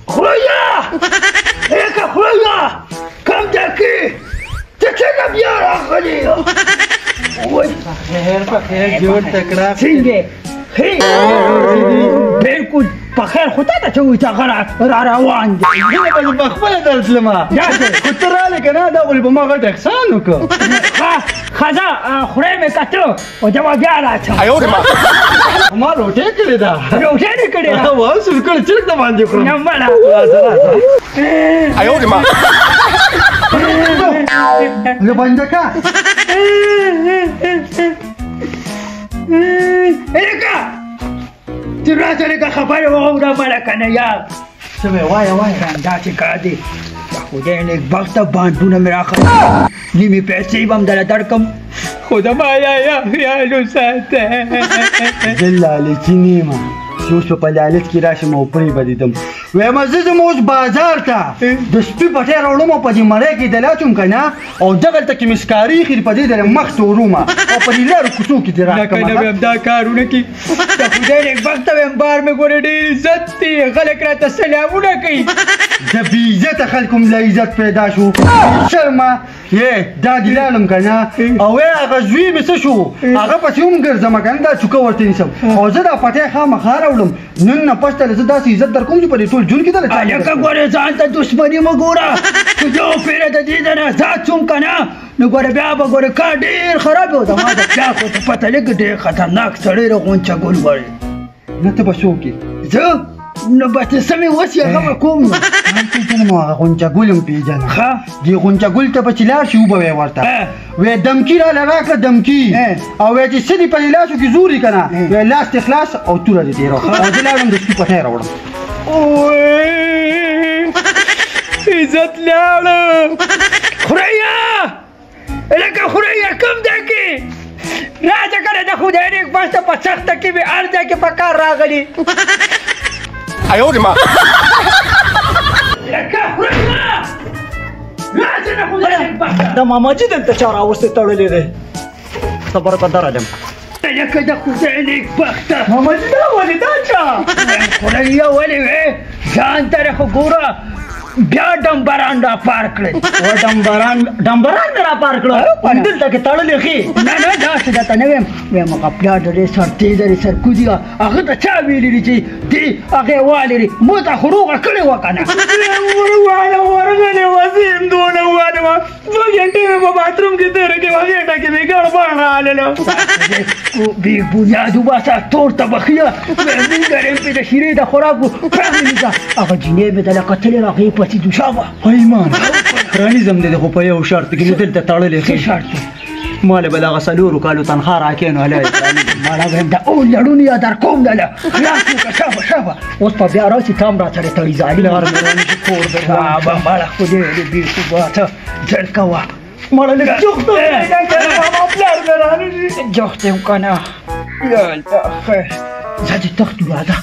خوریا ایکا خوریا کم دکی تچنه بیا راغلی بخیر جوړ تکړه څنګه بالکل بخیر خو تا ته چې وایي هغه را روان دی زه به خپله درتلمه خو ته رالې که نه دا غولې به ما غټ احسان وکړو ښه خورۍ مې کتو او زه به بیا راځم ما روټۍ کړې ده روټۍ دې کړې ده واوسل کړې چرګ ته باندې کړم نه مړه زه بنده که ایکا ته راته لږه خبرې واوره مړه که نه یار څه وایې وایه داسې کار دی د خدای نیکبخته بانډونه مې راخلي نیمې پیسې به هم درله درکړم خو د مایا خیال وساته زه لالچي نه یم چې اوس به په لالچ کې راشم او پرې به دیدم وایم زه ځم اوس بازار ته د سپي پټی راوړم او په دې مړی کې دې لاچوم که نه او دغلته کې مې سکاري ایښي په دې دلې مخ ته وروم او په دې لارو کوڅو کې دې راکړم نه به دا کارونه کوي د خدای نیکبخته ویم بار مې ګوره ډېر عزت دی خلک راته سلامونه کوي د بې عزته خلکو م له عزت پیدا شو شرمه یې دا دې لاړم که نه او هغه زوی مې څه شو هغه پسې هم ګرځم که نه دا چوکه ورته نیسم او زه دا پټی خامخا راوړم نن نه پسته له زه داسې عزت در کوم چې په دې ټول ژوند کې دله هلکه ګورې ځان ته دشمني مه ګوره که زه یو پېره د دې نه آزاد شوم که نه نو ګوره بیا به ګوره کار ډېر خراب و د ما د پلار خو ته پته لګي ډېر خطرناک سړی دی غونچه ګل غواړي نه ته به څه وکړې زه نو به ته څه مې وسي هغه به کوم نو پیژنم هغه غونچه ګل هم پیژنم دې غونچه ګل ته به چې لاړ شي وبه وی ورته وی دمکي راله راکړه دمکي او وی چې څه دي په دې لاسو کې زور یې که نه وی لاس دې خلاص او توره دې تېره او زه لاړم د سپي پټی راوړم عزت لاړه خوریا لکه خوریا کم دی کې راځه کله د خدای نیکبخته په سخته کې مې هر ځای کې په کار راغلي لکه خوریا راځه د خدای نیکبخته د ماماجي دلته چا راوستې تړلی دی صبر په در راځم لکه د خدای نیکبخته ماماجي دا ولې دا چا خوریا ولې وې ځان ته خو ګوره بیا ډمبران را پار کړل و ډمبران مې را پار کړل دلته کې تړلې ښې نه نه داسې درته نه ویم ویم هغه پلار د ډېر سرتېزه دی سرکوزي هغه ته چا ویلي دي چې دې هغې والې دي مو ته خو روغه کړې وه که نه ورغلې وه زه هم دونه وواله وه 2 ګنټې مې په باتروم کې تېره کړې وه غېټه کې مې ګړبړ راغلله بې بنیاد وباسه تور تبخیه مونږ ریم پې د شیرې د خوراک پرانیزه هغه جینۍ مې دله کتلې هغې پسې دوشه وه ایمان پرانیزم دی خو په یو شرط کې مې دلته تړلې څه شرط دی ما له به دغه 4 کالو تنخوا راکې نو هلی ماړه ویم د او لړون یا در کوم دله خلاص وکړه شابه شابه اوس په بیا راسي تا هم را سره تړي ظالم لار مې رانشي کور در شابه ماړه خدای دې بېثباته ژر کوه ماړه لږ جوخت ما پلار مې رانشي جوخت یم که نه یا الله خیر زه دې تختو راځه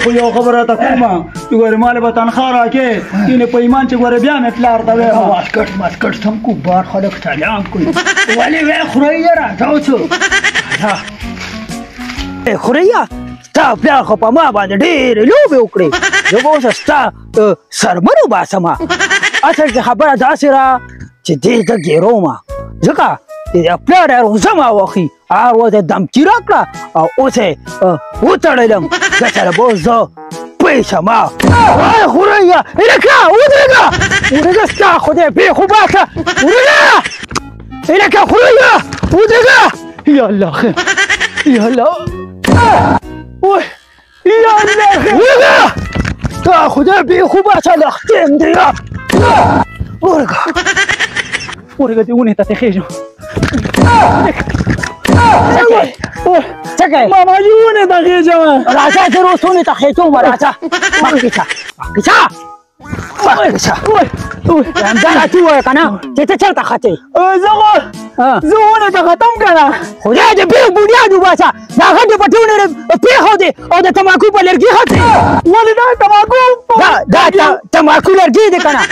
خو یو خبره راته کومه چې ګورې ما له به تنخوا راکې کینې په ایمان چې ګورې بیا مې پلار ته ویم واسکټ ماسکټ سم کو بار خلک سلام کوي ولې وی خورۍ راځه اوسو راځه خوریا ستا پلار خو په ما باندې ډېرې لوبې وکړې زه به اوس ستا سرمن وباسم اصل کې خبره داسې را چې دې زه ګیروم ځکه د پلار روزه ما وخي هر ورځ دمچي راکړه او اوس یې وتړلم که سره به اوس زه پوه شم وای خوریا هلکه ودرېږه ستا خدای پرې خو باسه ودرېږه هلکه خوریا ودرېږه یا الله خیر یا الله وای یا الله خیر ودرېږه تا خدای پرې خو باسه لختیم دی ورږه دې ونې ته تېخېږم څه کوې ماماجي ونې ته خېږم راځه زه اوس ونې ته خېټوم راځه مخکې شه همدا راته ووایه که نه چې ته چېرته ختې زه ونې ته ختم که نه خدای دې بېخ بنیاد وباسه دا غټې پټې ونې پرېښودې او د تماکو په لرګي ختې ولې دا تماکو دا تماکو لرګي دی که نه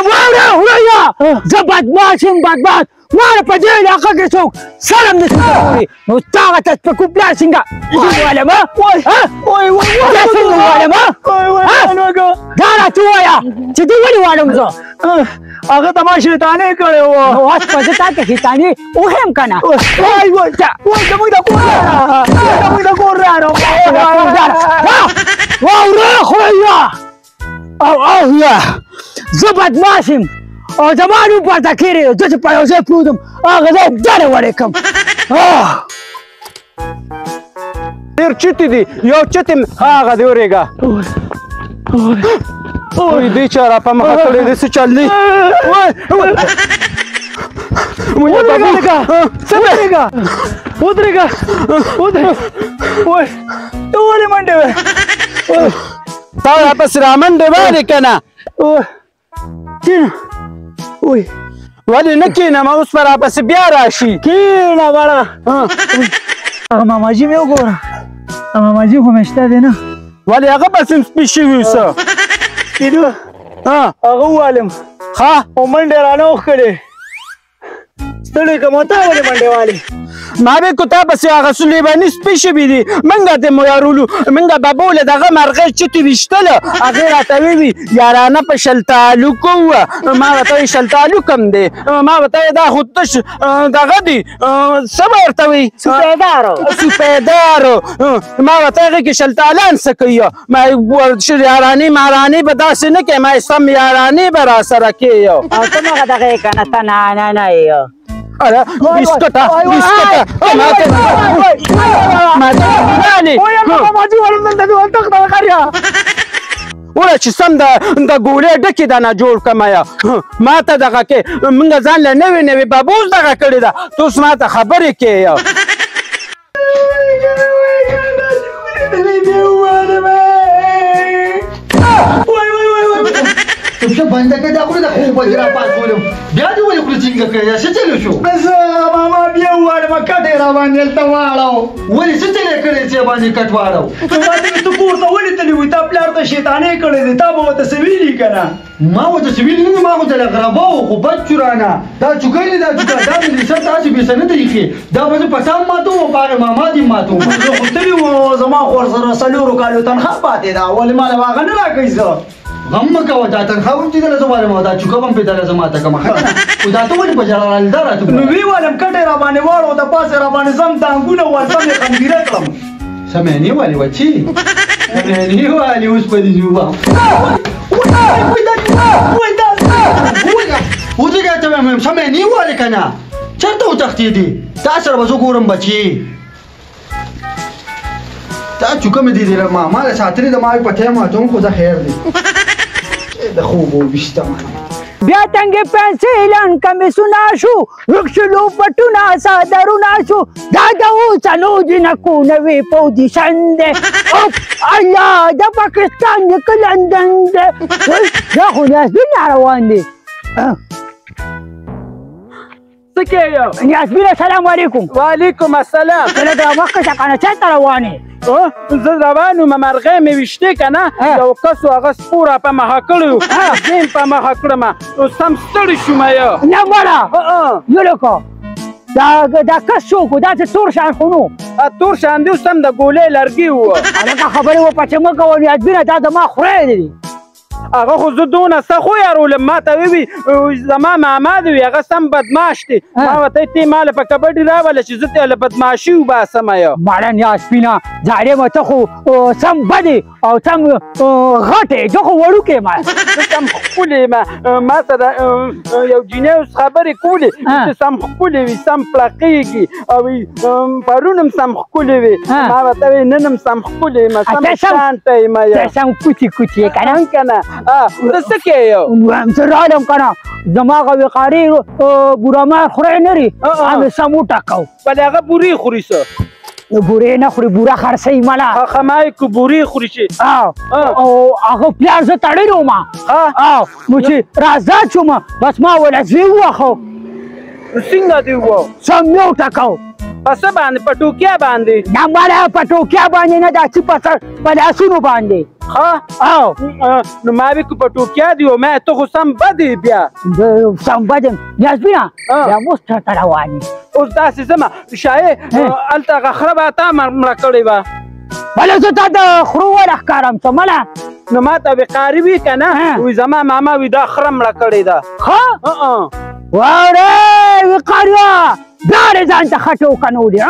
واوره خوریا زه بدماش یم بدماش ماله په دې علاقه کې څوک سلام نشي کولی نو تا ته سپکو پلار څنګه وایم وای څنګه وایم دا راته وایا چې دې ولې وایم زه هغه ته ما شیطانې کړی وو نو اوس په دې تا کې شیطاني وهم که نه وای زموږ د کور رانو واوره خدایا او یا زه بدماش یم او زما نوم پورته کېږي زه چې په یو ځای پروت یم هغه ځای ډډې وړې کړم ډېر چټي دي یو چټ هغه دی ورېږه اوی دې چا را په مخه کړی دی څه چل دی ودرېږه ته ولې منډې وې تا راپسې را منډې وارې که نه وای ولې نه کښېنم اوس به راپسې بیا راشي کېنه بړه هغه ماماجي مې وګوره ماماجي خو مې شته دی نه ولې هغه بس هم سپي شوي څه کېدو هغه ووالم ښه او منډې رانه وښکړې ستړی کړم ته ولې منډې والې ما به کو تا پسې هغه څو لیباني سپي شوي دي موږ ته مو یارولو موږ به بوله دغه مرغۍ چټې ویشتله هغې راته ووي یارانه په شلتالو کوه ما ورته وایي شلتالو کم دی ما ورته وایي دا خو تش دغه دي څه به ورته وایي سوپیدارو ما ورته هغې کې شلتالان څه کوي ما یارانې مارانې به داسې نه کوې ما سم یارانې به را سره کوې او ته مغه دغه یې که نه ته نه یې Ara, biskota. وله چې سم د ګولې ډکې دانه جوړ کړم یا ما ته دغه کې موږ ځان له نوې بابوس دغه کړې ده ته اوس ما ته خبرې کوې څه بنده کې دا خو د خوب بجې راپاڅولم بیا دې ولې خوله څنګه کړې څه چلو شو زه ماما بیا وواړم کټ یې راباندې هلته واړو ولې څه چل یې کړی چې یې باندې کټ واړو ما ته ته کور ته ولې تللی وې تا پلار ته شیطانې کړې دي تا به ورته څه ویلي که نه ما ورته څه ویلي نه دي ما خو ته غربه و خو بد شو رانه دا چوکۍ دی دا چوکۍ دا مې سر داسې بېسه نه دی ایښې دا به زه پسام ماتوم او په هغې ماما دې ماتوم زه خو تللي وو زما خو ورسره څلورو کالو تنخوا پاتې ده ولې ما له هغه نه راکوي زه غم مه کوه دا تنخوا هم چې دله زه وایم او دا چوکه به هم پرې دله زه ماته کړم ښه که نه خو دا ته ولې په ژړا رالې دا راته نو ویې ویلم کټ یې راباندې واړو د پاسه راباندې سم ټانګونه ورسم یې خنګیره کړم سمعنې والې وچې سمعنې والې اوس په دې جوبه ودرېږه ته وایم سمعنې والې که نه چېرته وتښتېدې تا سره به زه ګورم بچې تا چوکه مې دې ماما له ساتلې ده ما په ټایم اچوم خو زه خیر دی د خوب وویشتم بیا تنګې پنسلان کمیسونه شو ورک شلو پټونه څادرونه شو دا د اوسنو جنکونه وې پوزیشن دی الله د پاکستان د که لندن دی دا خو نیازبین روان دی څه کوې نیازبین السلام علیکم وعلیکم السلام کله دا مخکې څه که نه چېرته روان یې زه روان وم مرغۍ مې ویشتې که نه یو کس و هغه سپو را په مخه کړی و زه یې په مخه کړم اوس سم ستړی شوم نه مړه یلکه دا کس څوک و داسې تور شان خو نو تور شان دی اوس هم د ګولۍ لرګي و هلکه خبرې وپچې مه کوه نیازبینه دا زما خورۍ دی هغه خو زه دونه څه خو یارولم ما ته ووي زما ماما دی وي هغه سم بدماش دی ما ورته ته ما له په کبډي راوله چې زه ته له بدماشي وباسم یو مړه نیازبینه زاړې مه ته خو سم بدې او سم غټې زه خو وړوکی یم زه سم ښکلې یم ما سره یو جینۍ اوس خبرې کولې چې سم ښکلې وي سم پړقېږي او پرون هم سم ښکلې وي ما ورته وایي نن هم سم ښکلې یم سم شانته یم ته سم کوچې کوچې یې که نه که نه ته څه کوې زه رالم که نه زما هغه وقاري بورامار خورۍ نه لري هغه سم وټکو بلې هغه بورې خوري څه بورې نه خوري بوره خرڅوي مله هغه ما یې که بورې خوري چې او هغه پلار زه تړلی وم نو چې رازاد شوم بس ما ویله زوی ووښو څنګه دې ووه سم مې وټکو پس باندې په ټوکیا باندې نه مړه په ټوکیا باندې نه دا چې په لاسونو باندې ښه او نو ما وی کو په ټوکیا دی او ما ته خو سم بدی بیا زه سم بدم یاسمینا بیا موږ ته روان یو اوس داسې زما شایې هلته هغه خره به تا مړه کړې وه بله زه تا د خرو ور ښکارم څه مړه نو ما ته وقاري وي که نه وي زما ماما وي دا خره مړه کړې ده ښه واورې وقاریا بیا دې ځان ته ښه ټوکه نه وړي